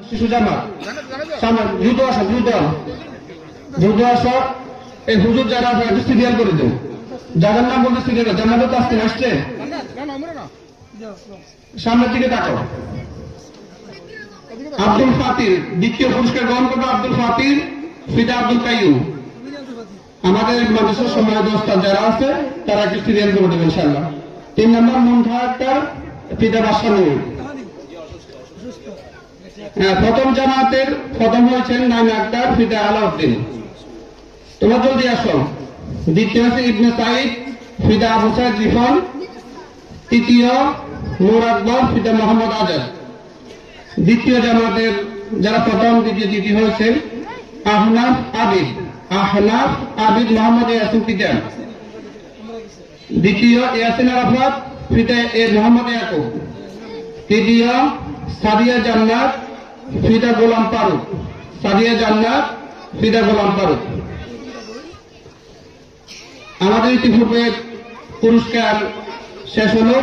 শিশু জামাত সামনে দ্রুত আসো, দ্রুত আসো। এই হুজুর যারা আছে একটু সিরিয়াল করে দেন, যাদের নাম বলতে সিরিয়াল। জান্নাতুল তাসনিম আসছে, সামনের দিকে তাকাও। আব্দুল ফাতির দ্বিতীয় পুরস্কার গ্রহণ করবে। আব্দুল ফাতির, ফিদা আব্দুল কাইয়ুম। আমাদের মাদ্রাসার সম্মানিত ওস্তাদ যারা আছে তারা একটু সিরিয়াল করে দেবেন ইনশাআল্লাহ। 3 নম্বর মুনথা আক্তার, ফিদা বাদশাহ। প্রথম জামাতের প্রথম হয়েছেন নাইম আক্তার, ফিদা আলাউদ্দিন। তোমরা জলদি আসো। দ্বিতীয় হচ্ছে ইবনে সাইদ, ফিদা আবু সাইদ রিফান। তৃতীয় নূর আকবর, ফিদা মোহাম্মদ আজাদ। দ্বিতীয় জামাতের যারা প্রথম দ্বিতীয় তৃতীয় হয়েছেন আহনাফ আবিদ মোহাম্মদ ইয়াসিন ফিদা। দ্বিতীয় ইয়াসিন আরাফাত, ফিদা মোহাম্মদ ইয়াকুব। তৃতীয় সাদিয়া জান্নাত, ফিদা গোলাম ফারুক। আমাদের ইতিপূর্বে পুরস্কার শেষ হলো।